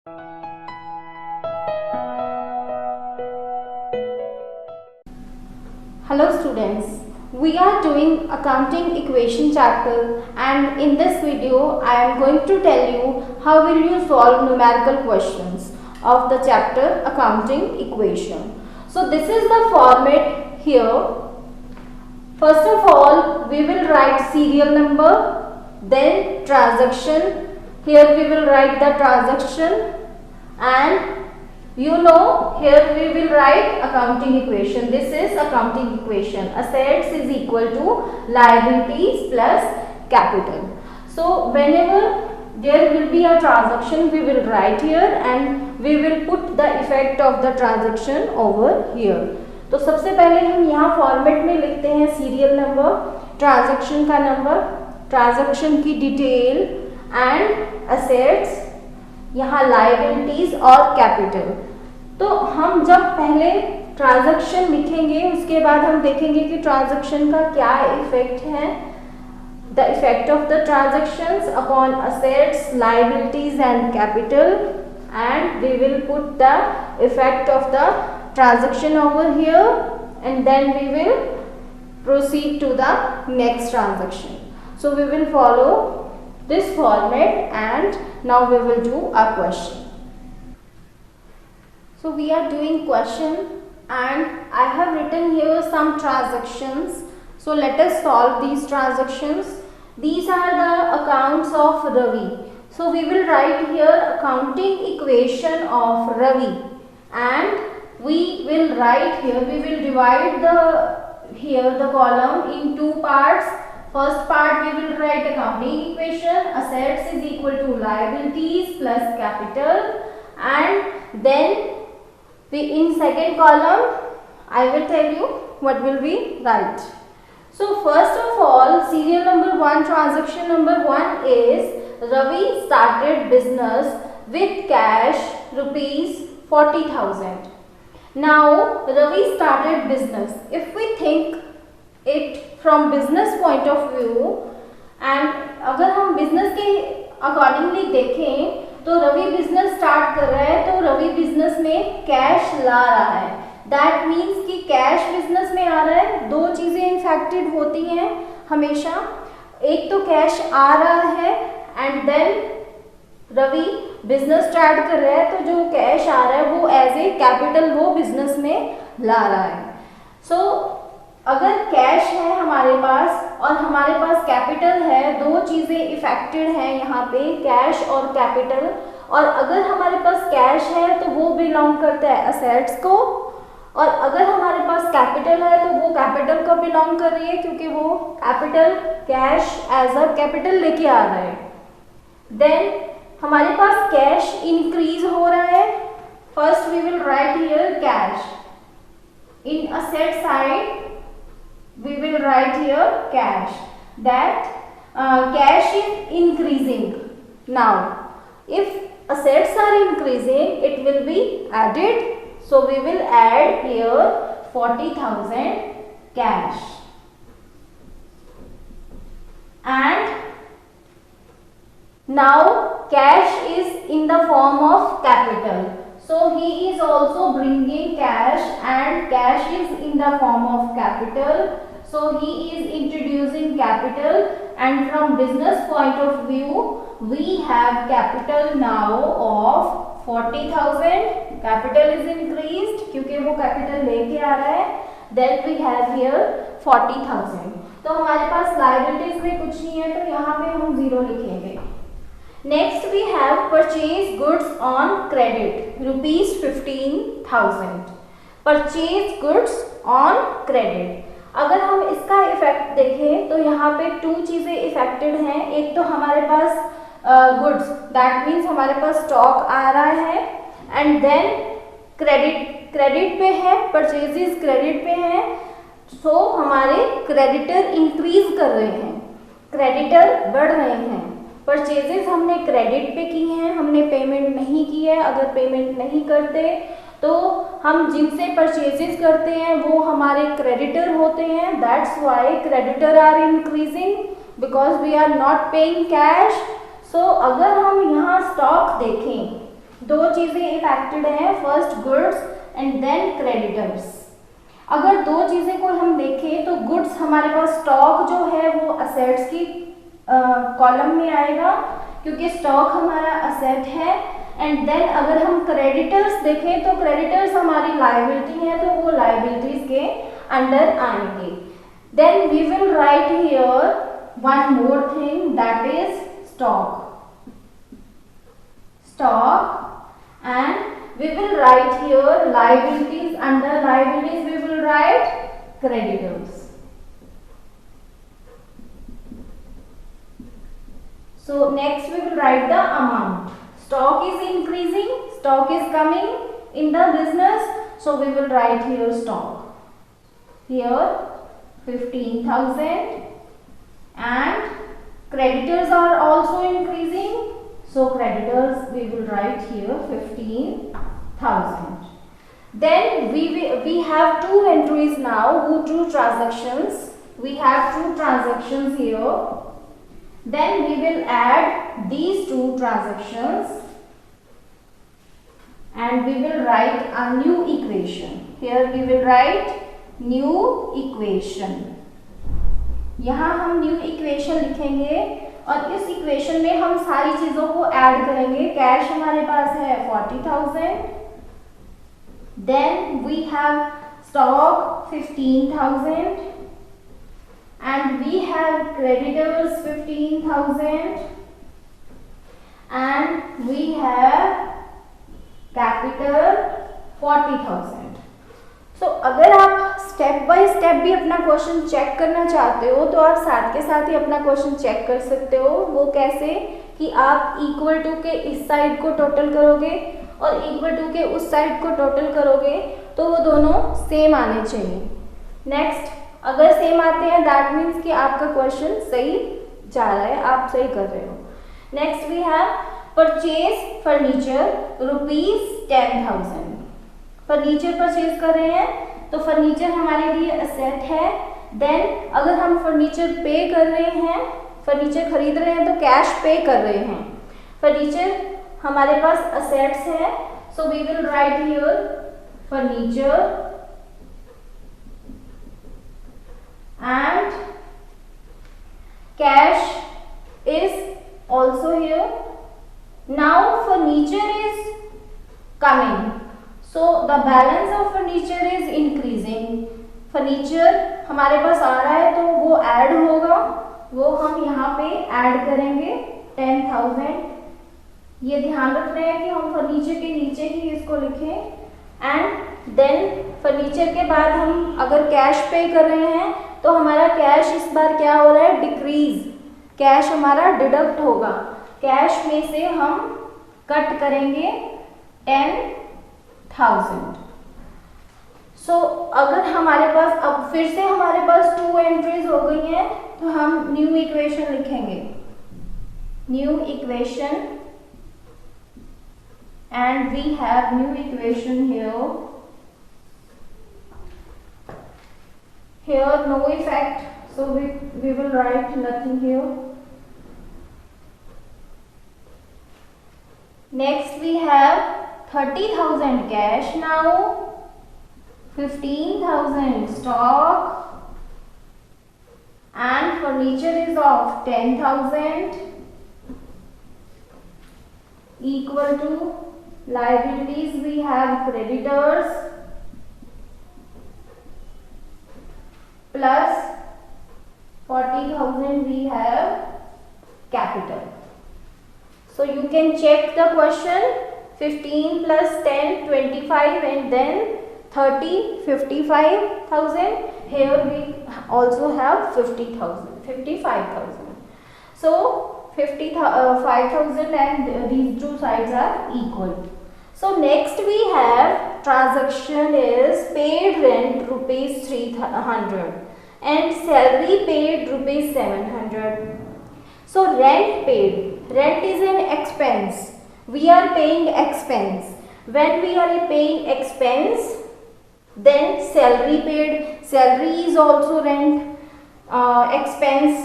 Hello students, we are doing accounting equation chapter, and in this video I am going to tell you how will you solve numerical questions of the chapter accounting equation. So this is the format here. First of all, we will write serial number, then transaction. Here we will write the transaction, and here we will write accounting equation. This is accounting equation. Assets is equal to liabilities plus capital. So whenever there will be a transaction, we will write here and we will put the effect of the transaction over here. तो सबसे पहले हम यहाँ format में लिखते हैं serial number, transaction का number, transaction की डिटेल एंड असेट्स, यहाँ लायबिलिटीज और कैपिटल। तो हम जब पहले ट्रांजैक्शन लिखेंगे उसके बाद हम देखेंगे कि ट्रांजैक्शन का क्या इफेक्ट है, the effect of the transactions upon assets, liabilities and capital, and we will put the effect of the transaction over here, and then we will proceed to the next transaction. So we will follow this format, and now we will do a question. So we are doing question, and I have written here some transactions. So let us solve these transactions. These are the accounts of Ravi. So we will write here accounting equation of Ravi, and we will write here, we will divide the column in two parts. First part we will write accounting equation, assets is equal to liabilities plus capital, and then in second column I will tell you what will we write. So first of all, serial number 1, transaction number 1 is Ravi started business with cash rupees 40,000. Now Ravi started business. If we think it from business point of view, and अगर हम business के accordingly देखें तो Ravi business start कर रहा है, तो Ravi business में cash ला रहा है. That means कि cash business में आ रहा है. दो चीज़ें infected होती हैं हमेशा. एक तो cash आ रहा है and then Ravi business start कर रहा है, तो जो कैश आ रहा है वो एज ए कैपिटल वो बिजनेस में ला रहा है. सो अगर कैश है हमारे पास और हमारे पास कैपिटल है, दो चीज़ें इफेक्टेड हैं यहाँ पे, कैश और कैपिटल. और अगर हमारे पास कैश है तो वो बिलोंग करता है असेट्स को, और अगर हमारे पास कैपिटल है तो वो कैपिटल को बिलोंग कर रही है, क्योंकि वो capital cash as a capital लेके आ रहा है. देन हमारे पास कैश इंक्रीज हो रहा है. First we will write here cash. In asset side we will write here cash, that cash is increasing. Now if assets are increasing, it will be added, so we will add here 40,000 cash, and now cash is in the form of capital, so he is also bringing cash, and cash is in the form of capital, so he is introducing capital, and from business point of view we have capital now of 40,000. capital is increased क्योंकि वो capital लेके आ रहा है. then we have here 40,000. तो हमारे पास liabilities में कुछ नहीं है, तो यहाँ पे हम 0 लिखेंगे. Next we have purchase goods on credit, rupees 15,000. Purchase goods on credit. अगर हम इसका इफेक्ट देखें तो यहाँ पे 2 चीज़ें इफेक्टेड हैं. एक तो हमारे पास गुड्स, दैट मीन्स हमारे पास स्टॉक आ रहा है, एंड देन क्रेडिट पे है, परचेजेस क्रेडिट पे है, सो हमारे क्रेडिटर इंक्रीज कर रहे हैं, क्रेडिटर बढ़ रहे हैं. परचेजेस हमने क्रेडिट पे की हैं, हमने पेमेंट नहीं की है. अगर पेमेंट नहीं करते तो हम जिनसे परचेजेस करते हैं वो हमारे क्रेडिटर होते हैं. That's why creditor are increasing because we are not paying cash. So अगर हम यहाँ स्टॉक देखें दो चीजें इफेक्टेड हैं, first goods and then creditors. अगर दो चीजें को हम देखें तो गुड्स हमारे पास स्टॉक जो है वो असेट्स की कॉलम में आएगा क्योंकि स्टॉक हमारा असेट है। एंड देन अगर हम क्रेडिटर्स देखें तो क्रेडिटर्स हमारी लायबिलिटी है तो वो लायबिलिटीज के अंडर आएंगे। Then we will write here one more thing that is stock and we will write here liabilities. Under liabilities we will write creditors. So next we will write the amount. Stock is increasing, stock is coming in the business, so we will write here stock here 15,000 and creditors are also increasing, so creditors we will write here 15,000. Then we have two entries now, two transactions. We have two transactions here. Then we will add these two transactions and we will write a new equation. Here we will write new equation. यहाँ हम new equation लिखेंगे और इस equation में हम सारी चीजों को ऐड करेंगे। कैश हमारे पास है 40,000, then we have stock 15,000 and we have creditors 15,000 and we have capital 40,000। तो अगर आप स्टेप बाय स्टेप भी अपना क्वेश्चन चेक करना चाहते हो तो आप साथ के साथ ही अपना क्वेश्चन चेक कर सकते हो। वो कैसे कि आप इक्वल टू के इस साइड को टोटल करोगे और इक्वल टू के उस साइड को टोटल करोगे तो वो दोनों सेम आने चाहिए। नेक्स्ट, अगर सेम आते हैं दैट मीन्स कि आपका क्वेश्चन सही जा रहा है, आप सही कर रहे हो। Next we have purchase furniture ₹10,000। Furniture purchase कर रहे हैं तो फर्नीचर हमारे लिए असेट है। देन अगर हम फर्नीचर पे कर रहे हैं, फर्नीचर खरीद रहे हैं तो कैश पे कर रहे हैं। फर्नीचर हमारे पास असेट्स है, so we will write here furniture and cash is also here. Now furniture is coming, so the balance of furniture is increasing. Furniture हमारे पास आ रहा है तो वो ऐड होगा, वो हम यहाँ पे ऐड करेंगे 10,000। ये ध्यान रख रहे हैं कि हम फर्नीचर के नीचे ही इसको लिखें। एंड देन फर्नीचर के बाद हम अगर कैश पे कर रहे हैं तो हमारा कैश इस बार क्या हो रहा है, डिक्रीज। कैश हमारा डिडक्ट होगा, कैश में से हम कट करेंगे 10,000। सो अगर हमारे पास अब फिर से हमारे पास 2 एंट्रीज हो गई हैं तो हम न्यू इक्वेशन लिखेंगे। New equation and we have new equation here. Here no effect, so we will write nothing here. Next we have 30,000 cash now, 15,000 stock and furniture is of 10,000 equal to liabilities we have creditors plus 40,000 we have capital. So you can check the question, 15 plus 10 25 and then 30 55,000. Here we also have 50,000 55,000. So 5,000 and these two sides are equal. So next we have transaction is paid rent ₹300 and salary paid ₹700. So rent paid, rent is an expense. We are paying expense. When we are paying expense, then salary paid, salary is also rent expense.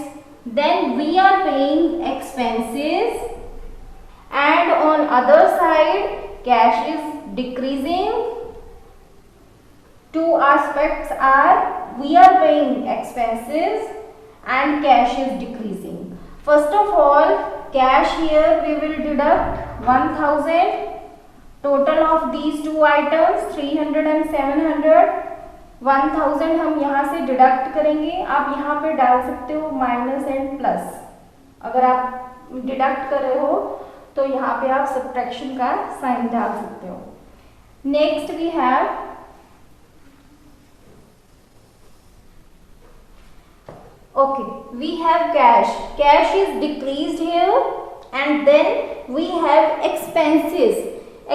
Then we are paying expenses and on other side cash is decreasing. Two aspects are we are paying expenses and cash is decreasing. First of all, cash here we will deduct 1000. Total of these two items 300 and 700. 1000 हम यहाँ से deduct करेंगे. आप यहाँ पे डाल सकते हो माइनस एंड प्लस. अगर आप डिडक्ट कर रहे हो तो यहाँ पे आप सब्ट्रैक्शन का साइन डाल सकते हो. Next we have we have cash. Cash is decreased here, and then we have expenses.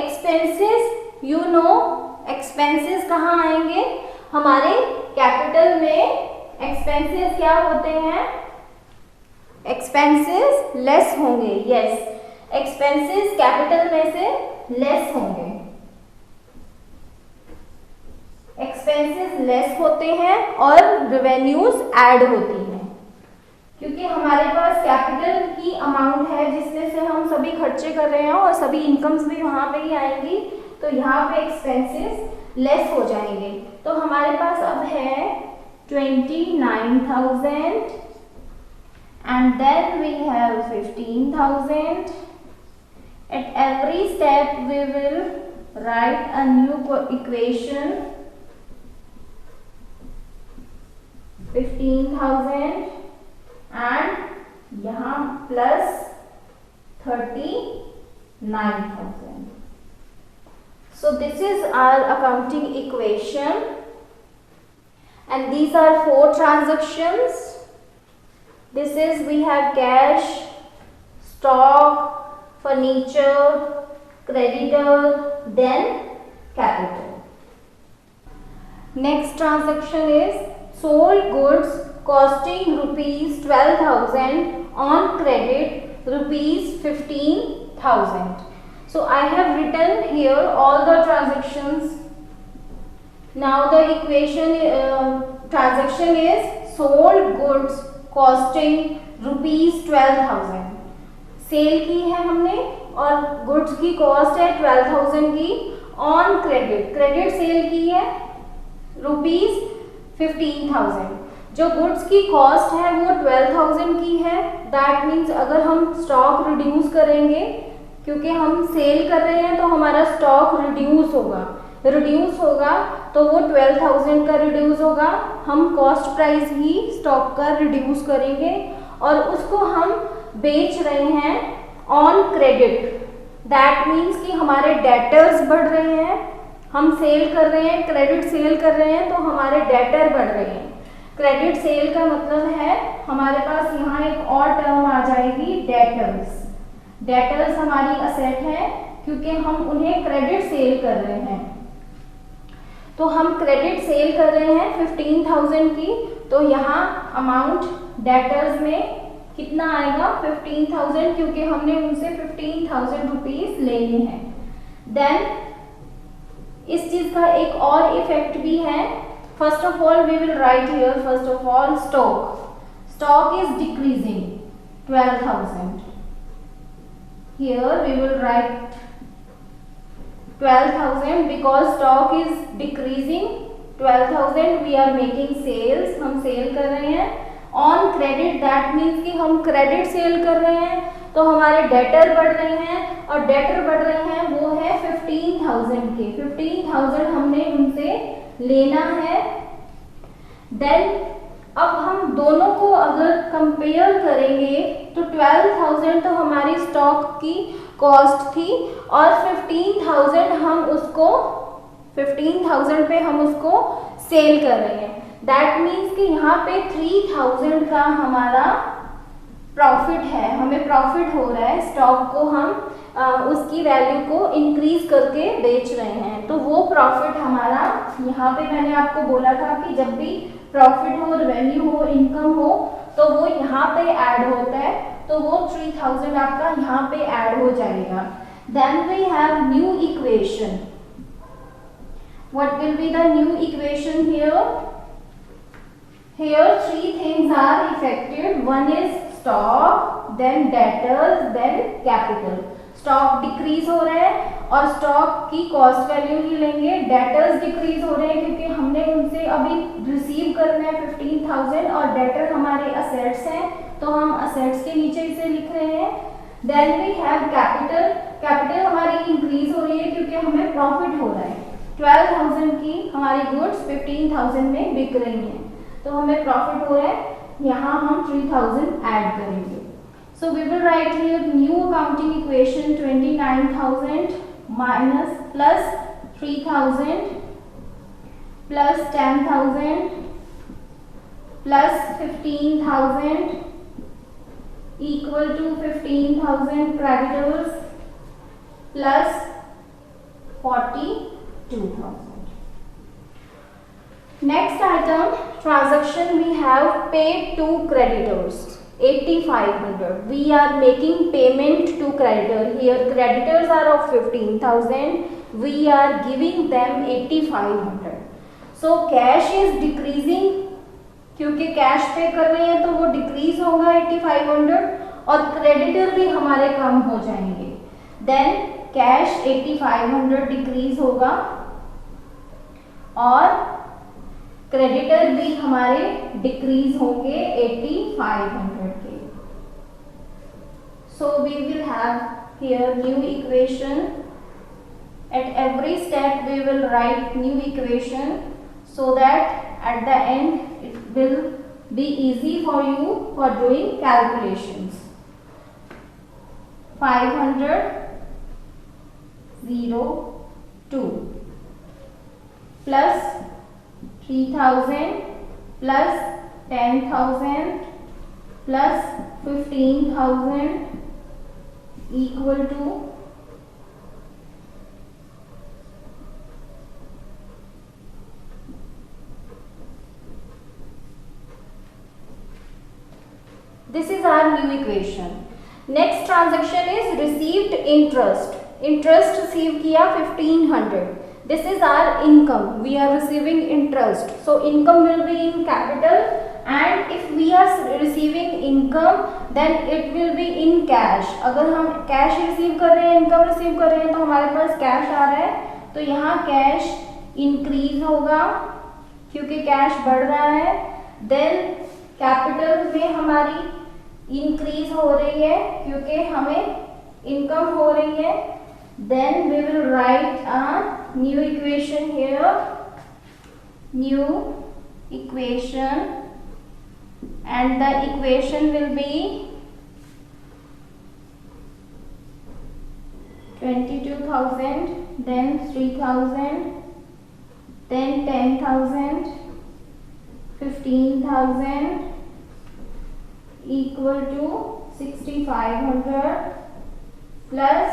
Expenses, you know, expenses कहाँ आएंगे? हमारे कैपिटल में expenses क्या होते हैं? Expenses लेस होंगे. Yes, expenses कैपिटल में से लेस होंगे. एक्सपेंसेस लेस होते हैं और रेवेन्यूज ऐड होती हैं, क्योंकि हमारे पास कैपिटल की अमाउंट है जिसमें से हम सभी खर्चे कर रहे हैं और सभी इनकम्स भी वहाँ पे ही आएंगी, तो यहाँ पे एक्सपेंसेस लेस हो जाएंगे. तो हमारे पास अब है 29,000 and then we have 15,000. At every step we will write a new equation. 15,000 and यहाँ plus 39,000. So this is our accounting equation, and these are 4 transactions. This is we have cash, stock, furniture, creditor, then capital. Next transaction is sold goods costing rupees 12,000 on credit rupees 15,000. So I have written here all the transactions. Now the equation transaction is sold goods costing rupees 12,000. Cell की है हमने और goods की cost है 12,000 की on credit. Credit sale की है rupees 15,000. जो गुड्स की कॉस्ट है वो 12,000 की है. दैट मीन्स अगर हम स्टॉक रिड्यूस करेंगे, क्योंकि हम सेल कर रहे हैं तो हमारा स्टॉक रिड्यूस होगा तो वो 12,000 का रिड्यूस होगा. हम कॉस्ट प्राइस ही स्टॉक का रिड्यूस करेंगे और उसको हम बेच रहे हैं ऑन क्रेडिट. दैट मीन्स कि हमारे डेटर्स बढ़ रहे हैं. हम सेल कर रहे हैं, क्रेडिट सेल कर रहे हैं तो हमारे डेटर बढ़ रहे हैं. क्रेडिट सेल का मतलब है हमारे पास यहाँ एक और टर्म आ जाएगी डेटर्स. डेटर्स हमारी असेट है क्योंकि हम उन्हें क्रेडिट सेल कर रहे हैं. तो हम क्रेडिट सेल कर रहे हैं 15,000 की, तो यहाँ अमाउंट डेटर्स में कितना आएगा 15,000, क्योंकि हमने उनसे 15,000 रुपीज लेने हैं. देन इस चीज का एक और इफेक्ट भी है. First of all we will write here first of all stock is decreasing 12,000. Here we will write 12,000 because stock is decreasing. 12,000 we are making sales, हम सेल कर रहे हैं ऑन क्रेडिट. दैट मीन्स कि हम credit sale कर रहे हैं तो हमारे डेटर बढ़ रहे हैं और डेटर बढ़ रहे हैं वो है 15,000 के. 15,000 हमने उनसे लेना है. देन अब हम दोनों को अगर कंपेयर करेंगे तो 12,000 तो हमारी स्टॉक की कॉस्ट थी और 15,000 हम उसको 15,000 पे हम उसको सेल कर रहे हैं. दैट मीन्स कि यहाँ पे 3,000 का हमारा प्रॉफिट है. हमें प्रॉफिट हो रहा है. स्टॉक को हम उसकी वैल्यू को इंक्रीज करके बेच रहे हैं, तो वो प्रॉफिट हमारा यहाँ पे मैंने आपको बोला था कि जब भी प्रॉफिट हो, रेवेन्यू हो, इनकम हो तो वो यहाँ पे ऐड होता है. तो वो 3,000 आपका यहाँ पे ऐड हो जाएगा. Then we have new equation. What will be the new equation here? Here 3 things are affected. One is stock, then debtors, then capital. Stock decrease हो रहा है और स्टॉक की कॉस्ट वैल्यू ही लेंगे। डेटर्स डिक्रीज हो रहे हैं क्योंकि हमने उनसे अभी रिसीव करना है 15,000 और डेटर हमारे असेट्स हैं, तो हम असेट्स के नीचे इसे लिख रहे हैं। Then we have capital, capital हमारी इंक्रीज हो रही है क्योंकि हमें प्रॉफिट हो रहा है। 12,000 की हमारी गुड्स 15,000 में बिक रही हैं, तो हमें प्रॉफिट हो रहा है, यहाँ हम 3,000 ऐड करेंगे। So we will write here new accounting equation 29,000 minus plus 3,000 plus 10,000 plus 15,000 equal to 15,000 creditors plus 42,000. Next item, transaction we have paid to creditors. 8,500. We are making payment to creditor. Here creditors are of 15,000. We are giving them 8,500. So cash is decreasing क्योंकि cash पे कर रहे हैं तो वो decrease होगा 8,500 और creditor भी हमारे कम हो जाएंगे। देन कैश 8,500 डिक्रीज होगा और क्रेडिटर भी हमारे डिक्रीज होंगे 8,500 के। So we will have here new equation. At every step we will write new equation so that at the end it will be easy for you for doing calculations. 500 0 2 plus 3,000 plus 10,000 plus 15,000 equal to 'This is our new equation. Next transaction is received interest. Interest receive किया 1,500. This is our income. We are receiving interest. So income will be in capital, and if we are receiving income, then it will be in cash. अगर हम cash receive कर रहे हैं, income receive कर रहे हैं, तो हमारे पास cash आ रहा है, तो यहाँ cash increase होगा क्योंकि cash बढ़ रहा है। Then capital में हमारी इंक्रीज हो रही है क्योंकि हमें इनकम हो रही है। Then we will write a new equation here, new equation, and the equation will be 22,000, then 3,000, then 10,000, 15,000 equal to 6,500 plus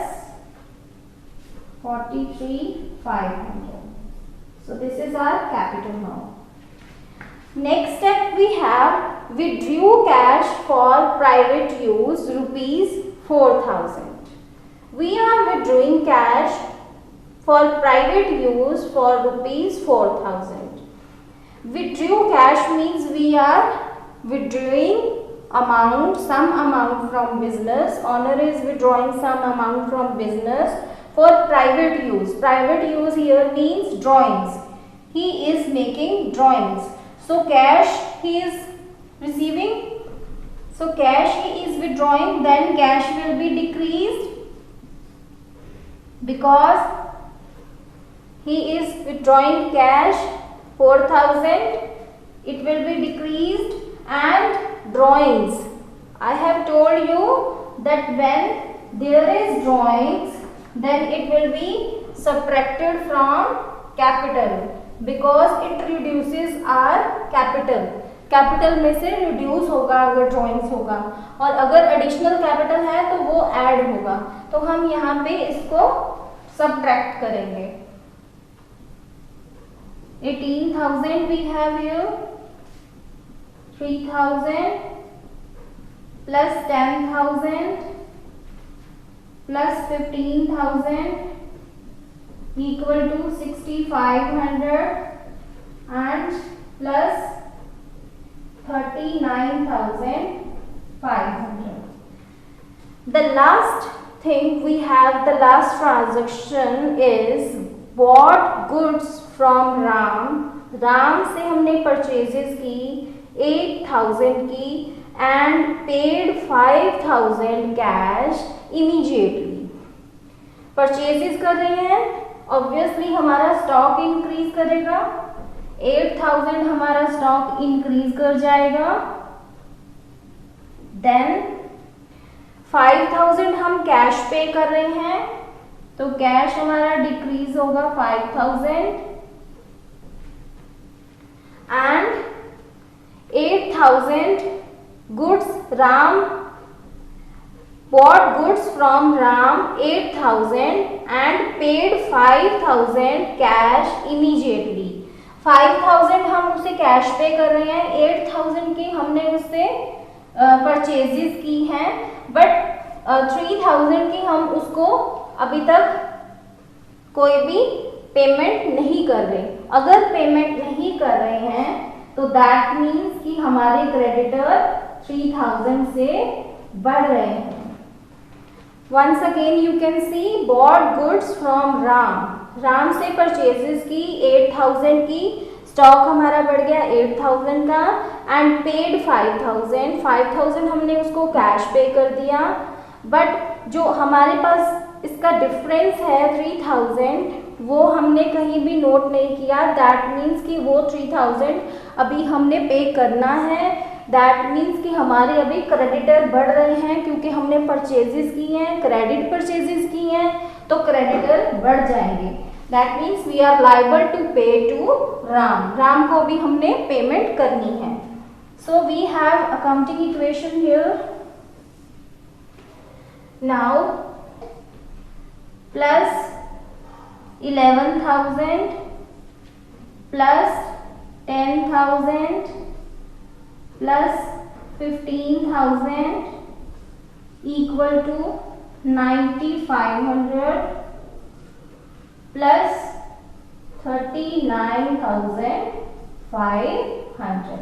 43,500. So this is our capital now. Next step we have withdrew cash for private use rupees 4,000. We are withdrawing cash for private use for rupees 4,000. Withdrew cash means we are withdrawing amount, some amount from business. Owner is withdrawing some amount from business for private use. Private use here means drawings. He is making drawings. So cash he is receiving. So cash he is withdrawing. Then cash will be decreased because he is withdrawing cash 4,000. It will be decreased. And drawings, I have told you that when there is drawings, then it will be subtracted from capital because it reduces our capital. Capital में से reduce होगा अगर drawings होगा, और अगर additional capital है तो वो ऐड होगा, तो हम यहाँ पे इसको सब्ट्रैक्ट करेंगे। 18,000 we have here, 3,000 plus 10,000 plus 15,000 equal to 6,500 and plus 39,500. The last thing we have, the last transaction is bought goods from Ram से हमने परचेजेस की 8,000 की and paid 5,000 cash immediately. Purchases कर रहे हैं, ऑब्वियसली हमारा स्टॉक इंक्रीज करेगा, 8,000 हमारा स्टॉक इंक्रीज कर जाएगा। देन 5,000 हम कैश पे कर रहे हैं, तो कैश हमारा डिक्रीज होगा 5,000 and 8,000 goods Ram bought goods from Ram 8,000 and paid 5,000 cash immediately। 5,000 हम उसे कैश पे कर रहे हैं, 8,000 की हमने उससे परचेजेस की हैं, बट 3,000 की हम उसको अभी तक कोई भी पेमेंट नहीं कर रहे। अगर पेमेंट नहीं कर रहे हैं तो दैट मीन्स कि हमारे क्रेडिटर 3,000 से बढ़ रहे हैं। Once again you can see bought goods from Ram से परचेजेस की 8,000 की, स्टॉक हमारा बढ़ गया 8,000 का एंड पेड 5,000 हमने उसको कैश पे कर दिया, बट जो हमारे पास इसका डिफरेंस है 3,000 वो हमने कहीं भी नोट नहीं किया। दैट मीन्स कि वो 3,000 अभी हमने पे करना है। दैट मीन्स कि हमारे अभी क्रेडिटर बढ़ रहे हैं क्योंकि हमने परचेजेस की हैं, क्रेडिट परचेजेस की हैं, तो क्रेडिटर बढ़ जाएंगे। That means we are liable to pay to Ram को भी हमने पेमेंट करनी है। So we have accounting equation here. Now plus 11,000 plus 10,000 plus 15,000 equal to 9,500 plus 39,500.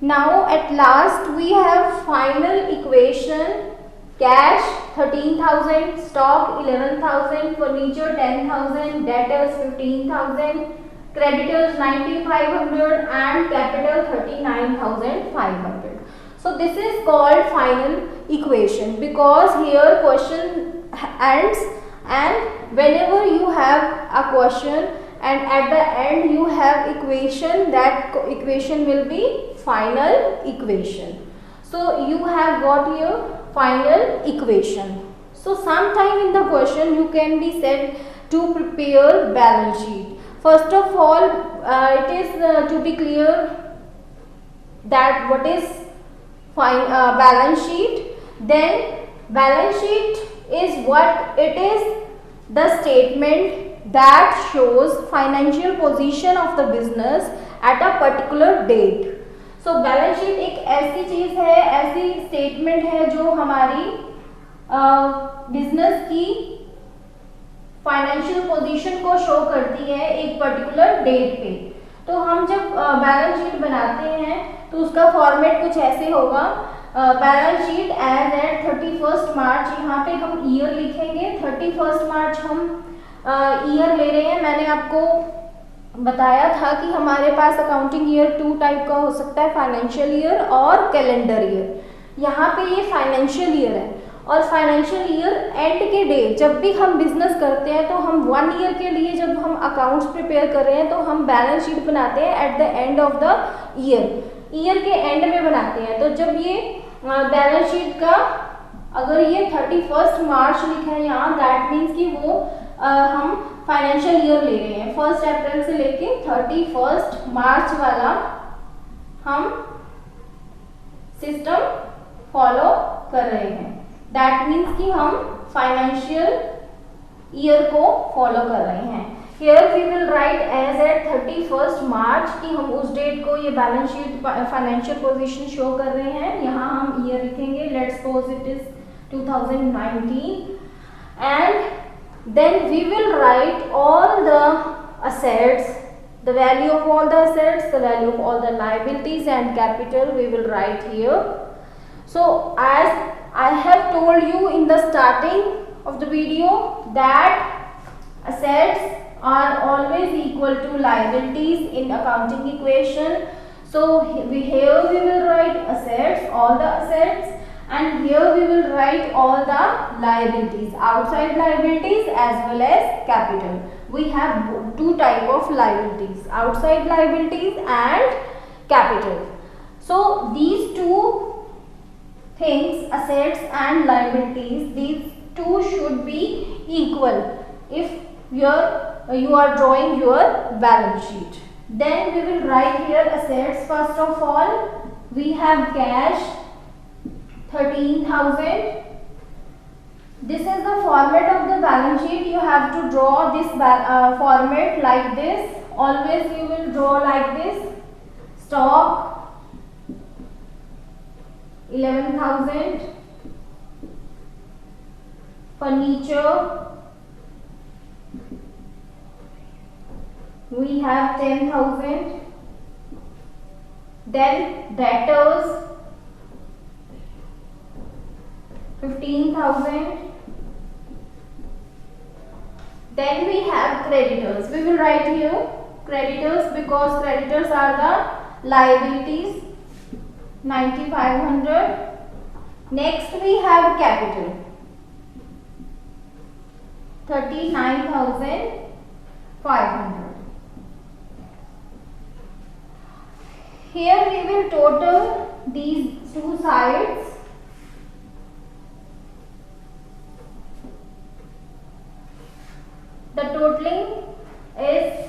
Now at last we have final equation. Cash 13,000, stock 11,000, furniture 10,000, debtors 15,000, creditors 9,500 and capital 39,500. So this is called final equation because here question ends, and whenever you have a question and at the end you have equation, that equation will be final equation. So you have got your final equation. So sometime in the question you can be said to prepare balance sheet. First of all, it is to be clear that what is balance sheet. Then balance sheet is what it is, the statement that shows financial position of the business at a particular date. So balance sheet एक ऐसी चीज है, ऐसी statement है जो हमारी business की financial position को शो करती है एक पर्टिकुलर डेट पे। तो हम जब बैलेंस शीट बनाते हैं तो उसका फॉर्मेट कुछ ऐसे होगा, बैलेंस शीट एज एट 31 मार्च, यहाँ पे हम ईयर लिखेंगे, 31 मार्च हम ईयर ले रहे हैं। मैंने आपको बताया था कि हमारे पास अकाउंटिंग ईयर 2 टाइप का हो सकता है, फाइनेंशियल ईयर और कैलेंडर ईयर। यहाँ पे ये फाइनेंशियल ईयर है और फाइनेंशियल ईयर एंड के डे जब भी हम बिजनेस करते हैं तो हम 1 ईयर के लिए जब हम अकाउंट्स प्रिपेयर कर रहे हैं तो हम बैलेंस शीट बनाते हैं at the end of the year के एंड में बनाते हैं। तो जब ये बैलेंस शीट का अगर ये 31 मार्च लिखा है यहाँ, दैट मीन्स कि वो हम फाइनेंशियल ईयर ले रहे हैं, 1 अप्रैल से लेके 31 मार्च वाला हम सिस्टम फॉलो कर रहे हैं। दैट मीन्स कि हम फाइनेंशियल ईयर को फॉलो कर रहे हैं। Here we will write as at 31 March कि हम उस डेट को ये balance sheet financial position show कर रहे हैं। यहाँ हम ईयर लिखेंगे, let's suppose it is 2019 and then we will write all the assets, the value of all the assets, the value of all the liabilities and capital we will write here. So as I have told you in the starting of the video that assets are always equal to liabilities in accounting equation. So here we will write assets, all the assets, and here we will write all the liabilities, outside liabilities as well as capital. We have two type of liabilities, outside liabilities and capital. So these two things, assets and liabilities, these two should be equal if you are drawing your balance sheet. Then we will write here assets. First of all, we have cash 13,000. This is the format of the balance sheet. You have to draw this format like this. Always you will draw like this. Stock 11,000. Furniture we have 10,000. Then debtors 15,000. Then we have creditors. We will write here creditors because creditors are the liabilities 9,500. Next we have capital 39,500. Here we will total these two sides. The totaling is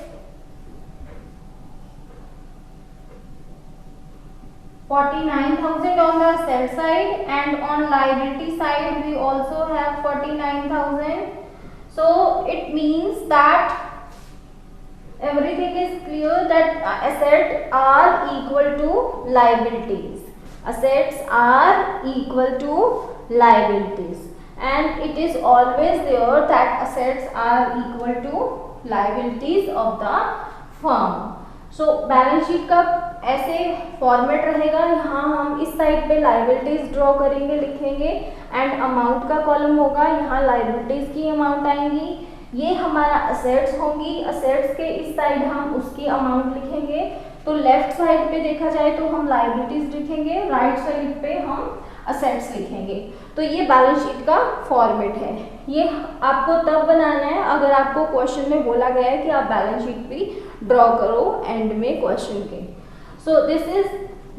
49,000 on the asset side, and on liability side we also have 49,000. So it means that everything is clear that assets are equal to liabilities. Assets are equal to liabilities, and it is always there that assets are equal to liabilities of the firm. So balance sheet का ऐसे format रहेगा. यहाँ हम इस side पे liabilities draw करेंगे, लिखेंगे, and amount का कॉलम होगा. यहाँ लाइबिलिटीज की अमाउंट आएंगी. ये हमारा असेट्स होंगी. असेट्स के इस साइड हम उसकी अमाउंट लिखेंगे. तो लेफ्ट साइड पे देखा जाए तो हम लाइबिलिटीज लिखेंगे, राइट साइड पे हम असेट्स लिखेंगे. तो ये बैलेंस शीट का फॉर्मेट है. ये आपको तब बनाना है अगर आपको क्वेश्चन में बोला गया है कि आप बैलेंस शीट भी ड्रॉ करो एंड में क्वेश्चन के. So this is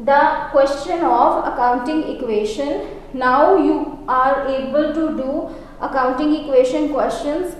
the question of accounting equation. Now you are able to do accounting equation questions.